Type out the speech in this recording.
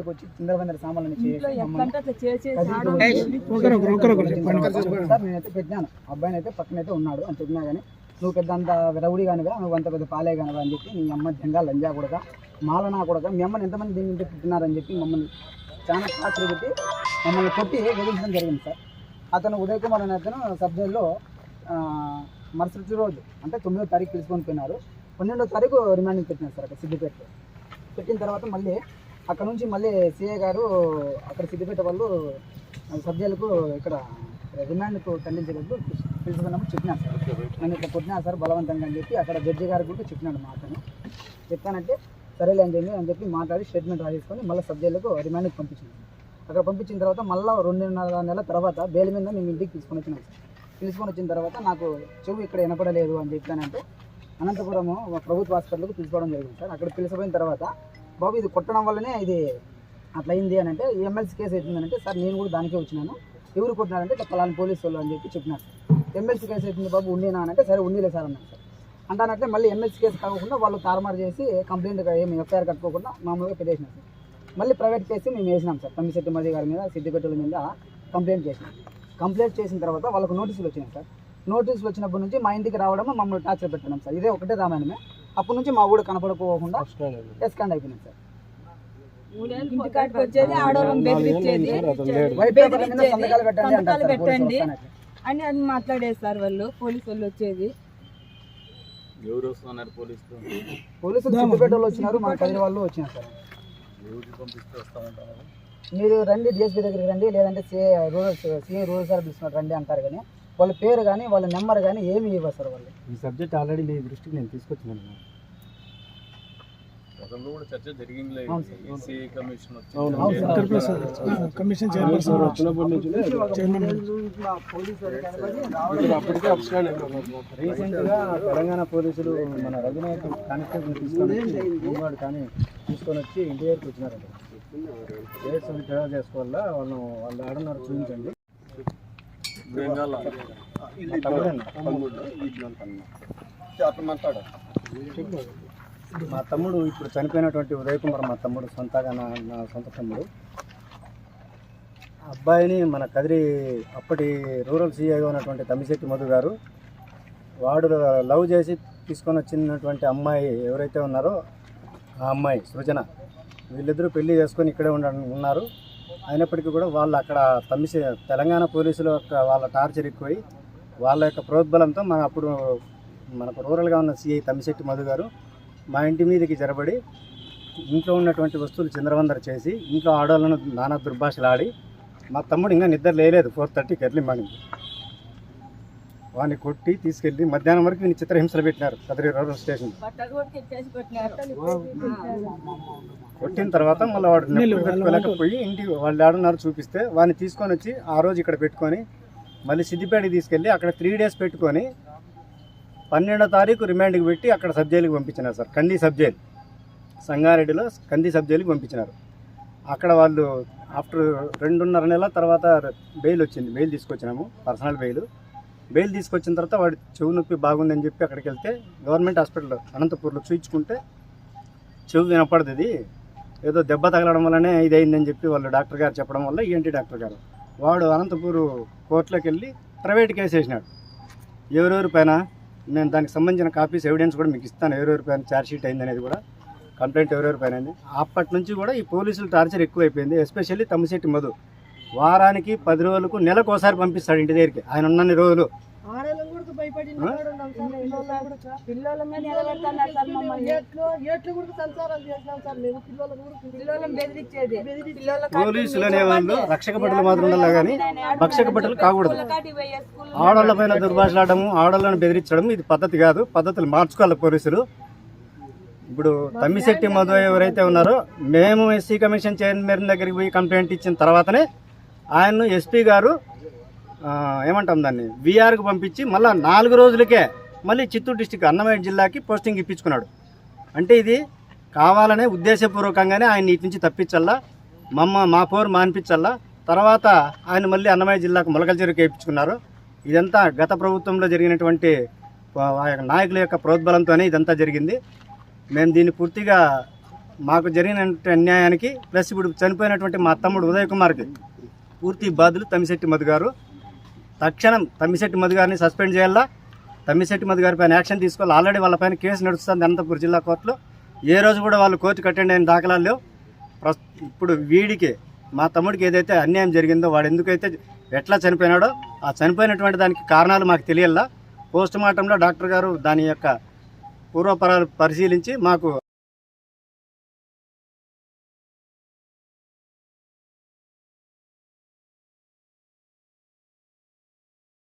ఇంటికి వచ్చి చిందరబందర సామాన్లు సార్ నేనైతే పెట్టినాను. అబ్బాయిని అయితే పక్కనైతే ఉన్నాడు అని చెప్పినా కానీ నువ్వు పెద్ద అంత రౌడీ కానుగా, నువ్వు అంత పెద్ద పాలే కానుగా అని చెప్పి నీ అమ్మ జంగా లంజా కూడా మాలనా కూడా మీ అమ్మని ఎంతమంది దీని ఇంటికి పుట్టినారని చెప్పి మమ్మల్ని చాలా టార్చర్ పెట్టి మమ్మల్ని కొట్టి వేధించడం జరిగింది సార్. అతను ఉదయ్ కుమార్ అనే అతను సబ్ జైల్లో మరుసటి రోజు అంటే 9వ తారీఖు తీసుకొని పోయినారు. 12వ తారీఖు రిమాండింగ్ పెట్టినారు సార్ అక్కడ సిద్దిపేటలో. పెట్టిన తర్వాత మళ్ళీ అక్కడ నుంచి మళ్ళీ సిఐ గారు అక్కడ సిద్దిపేట వాళ్ళు సబ్ జైలుకు ఇక్కడ రిమాండ్కు ఖండించలేదు పిలుచుకున్నప్పుడు చెప్పినారు సార్. నేను ఇట్లా కొట్టినా సార్ బలవంతంగా అని చెప్పి అక్కడ జడ్జి గారికి కూడా చెప్పినాడు మా అతను. చెప్తానంటే సరేలే అని చెప్పి మాట్లాడి స్టేట్మెంట్ రాసేసుకొని మళ్ళీ సబ్ జైలుకు రిమాండ్కి పంపించినాను. అక్కడ పంపించిన తర్వాత మళ్ళీ 2.5 నెలల తర్వాత బెయిల్ మీద మేము ఇంటికి తీసుకొని వచ్చినాం సార్. తీసుకొని వచ్చిన తర్వాత నాకు చెవు ఇక్కడ వినపడలేదు అని చెప్పానంటే అనంతపురము ప్రభుత్వ హాస్పిటల్కి పిలుచుకోవడం జరిగింది సార్. అక్కడ పిలిచిపోయిన తర్వాత బాబు ఇది కొట్టడం వల్లనే ఇది అట్లా అయింది అని అంటే ఎమ్మెల్సీ కేసు అవుతుందని అంటే సార్ నేను కూడా దానికే వచ్చినాను, ఎవరు కొట్టినారంటే ఇట్లా పలానా పోలీసు వాళ్ళు అని చెప్పి చెప్పినారు సార్. ఎమ్మెల్సీ కేసు అవుతుంది బాబు ఉండేనా అని అంటే సరే ఉండేలే సార్ అన్నారు సార్. అంటానంటే మళ్ళీ ఎమ్మెల్సీ కేసు కాకుండా వాళ్ళు తారుమారు చేసి కంప్లైంట్ ఏమి ఎఫ్ఐఆర్ కట్టుకోకుండా మామూలుగా పెట్టేసినారు సార్. మళ్ళీ ప్రైవేట్ కేసు మేము వేసినాం సార్. తమ్మిశెట్టి మధు గారి మీద సిద్దిపేటల మీద కంప్లైంట్ చేసినాం. కంప్లైంట్ చేసిన తర్వాత వాళ్ళకు నోటీసులు వచ్చినాయి సార్. నోటీసులు వచ్చినప్పటి నుంచి మా ఇంటికి రావడం మమ్మల్ని టార్చర్ పెట్టడం సార్. ఇదే ఒకటే రామాయణమే. అప్పటి నుంచి మా ఊడు కనపడకపోకుండా ఎస్కాండ్ అయిపోయింది సార్. అని అది మాట్లాడేది సార్ వాళ్ళు పోలీసు వాళ్ళు వచ్చేది. పోలీసులు సిద్దిపేట వాళ్ళు వచ్చినారు, మా కదిరి వాళ్ళు వచ్చినారు సార్. మీరు రండి డిఎస్పీ దగ్గరికి రండి, లేదంటే సిఐ రూరల్ సార్ పిలుస్తున్నారు రండి అంటారు కానీ వాళ్ళ పేరు కానీ వాళ్ళ నెంబర్ కానీ ఏమి ఇవ్వరు సార్ వాళ్ళు. ఈ సబ్జెక్ట్ ఆల్రెడీ మీ దృష్టికి నేను తీసుకొచ్చినాను. రీసెంట్గా తెలంగాణ పోలీసులు మన రఘునాథ్ కానిస్టేబుల్ తీసుకొని వచ్చి ఇంటి దగ్గరికి వచ్చినారండి. కేసు ట్రేవల్ చేసుకోవాలా వాళ్ళు ఆడన్నారు చూపించండి. మా తమ్ముడు ఇప్పుడు చనిపోయినటువంటి ఉదయ్ కుమార్ మా తమ్ముడు సొంతగా నా సొంత తమ్ముడు. అబ్బాయిని మన కదిరి అప్పటి రూరల్ సిఐగా ఉన్నటువంటి తమ్మిశెట్టి మధు గారు వాడు లవ్ చేసి తీసుకొని వచ్చినటువంటి అమ్మాయి ఎవరైతే ఉన్నారో ఆ అమ్మాయి సృజన, వీళ్ళిద్దరూ పెళ్లి చేసుకొని ఇక్కడే ఉన్నారు. అయినప్పటికీ కూడా వాళ్ళు అక్కడ తెలంగాణ పోలీసుల యొక్క వాళ్ళ టార్చర్ ఎక్కువై వాళ్ళ యొక్క ప్రోద్బలంతో మనకు రూరల్గా ఉన్న సిఐ తమ్మిశెట్టి మధు గారు మా ఇంటి మీదకి జరబడి ఇంట్లో ఉన్నటువంటి వస్తువులు చిందరవందర చేసి ఇంట్లో ఆడవాళ్ళను నానా దుర్భాషలాడి మా తమ్ముడు ఇంకా నిద్ర లేలేదు 4:30కి ఎర్లీ మార్నింగ్ వాడిని కొట్టి తీసుకెళ్ళి మధ్యాహ్నం వరకు వీని చిత్రహింసలు పెట్టినారు కదిరి రూరల్ స్టేషన్. కొట్టిన తర్వాత మళ్ళీ వాడు వెళ్ళకపోయి ఇంటికి వాళ్ళు ఆడున్నారు చూపిస్తే వాడిని తీసుకొని వచ్చి ఆ రోజు ఇక్కడ పెట్టుకొని మళ్ళీ సిద్దిపేటకి తీసుకెళ్ళి అక్కడ 3 days పెట్టుకొని 12వ తారీఖు రిమాండ్కి పెట్టి అక్కడ సబ్ జైలుకి పంపించినారు సార్. కంది సబ్ జైలు, సంగారెడ్డిలో కంది సబ్ జైలుకి పంపించినారు. అక్కడ వాళ్ళు ఆఫ్టర్ 2.5 నెలల తర్వాత బెయిల్ వచ్చింది. బెయిల్ తీసుకొచ్చినాము, పర్సనల్ బెయిల్ తీసుకొచ్చిన తర్వాత వాడి చెవు నొప్పి బాగుందని చెప్పి అక్కడికి వెళ్తే గవర్నమెంట్ హాస్పిటల్ అనంతపూర్లో చూయించుకుంటే చెవు వినపడదు, ఏదో దెబ్బ తగలడం వల్లనే ఇది అయిందని చెప్పి వాళ్ళు డాక్టర్ గారు చెప్పడం వల్ల ఈఎన్టీ డాక్టర్ గారు వాడు అనంతపూర్ కోర్టులోకి వెళ్ళి ప్రైవేట్ కేసు వేసినాడు. ఎవరెవరి పైన నేను దానికి సంబంధించిన కాపీస్ ఎవిడెన్స్ కూడా మీకు ఇస్తాను, ఎవరెవరి పైన ఛార్జ్షీట్ అయింది అనేది కూడా, కంప్లైంట్ ఎవరెవరి పైన అయింది. అప్పటి నుంచి కూడా ఈ పోలీసుల టార్చర్ ఎక్కువైపోయింది. ఎస్పెషల్లీ తమ్మిశెట్టి మధు వారానికి 10 రోజులకు నెలకు ఒకసారి పంపిస్తాడు ఇంటి దగ్గరికి ఆయన ఉన్నన్ని రోజులు. పోలీసులు అనే వాళ్ళు రక్షక భటులు మాత్రం ఉండాలి కానీ భక్షక భటులు కాకూడదు. ఆడవాళ్ళ పైన దుర్భాషలాడము, ఆడవాళ్ళని బెదిరించడం ఇది పద్ధతి కాదు. పద్ధతులు మార్చుకోవాలి పోలీసులు. ఇప్పుడు తమ్మిశెట్టి మధు ఎవరైతే ఉన్నారో మేము ఎస్సీ కమిషన్ చైర్మన్ దగ్గరికి పోయి కంప్లైంట్ ఇచ్చిన తర్వాతనే ఆయన్ను ఎస్పీ గారు ఏమంటాం దాన్ని వీఆర్కి పంపించి మళ్ళీ 4 రోజులకే మళ్ళీ చిత్తూరు డిస్టిక్ అన్నమయ్య జిల్లాకి పోస్టింగ్ ఇప్పించుకున్నాడు. అంటే ఇది కావాలనే ఉద్దేశపూర్వకంగానే ఆయన ఇటు నుంచి తప్పించల్లా, మా పోరు మానిపించల్లా. తర్వాత ఆయన మళ్ళీ అన్నమయ్య జిల్లాకు మొలకల్చెరుకు వేయించుకున్నారు. ఇదంతా గత ప్రభుత్వంలో జరిగినటువంటి నాయకుల యొక్క ప్రోద్బలంతోనే ఇదంతా జరిగింది. మేము దీన్ని పూర్తిగా మాకు జరిగినటువంటి అన్యాయానికి ప్లస్ ఇప్పుడు చనిపోయినటువంటి మా తమ్ముడు ఉదయ్ కుమార్కి పూర్తి బాధ్యులు తమ్మిశెట్టి మధు గారు. తక్షణం తమ్మిశెట్టి మధు గారిని సస్పెండ్ చేయాలా, తమ్మిశెట్టి మధు గారి పైన యాక్షన్ తీసుకోవాలి. ఆల్రెడీ వాళ్ళపైన కేసు నడుస్తుంది అనంతపురం జిల్లా కోర్టులో. ఏ రోజు కూడా వాళ్ళు కోర్టుకు అటెండ్ అయిన దాఖలాలు లేవు. ఇప్పుడు వీడికి మా తమ్ముడికి ఏదైతే అన్యాయం జరిగిందో వాడు ఎందుకైతే ఎట్లా చనిపోయినాడో ఆ చనిపోయినటువంటి దానికి కారణాలు మాకు తెలియాలా. పోస్ట్ మార్టంలో డాక్టర్ గారు దాని యొక్క పూర్వపరాలు పరిశీలించి మాకు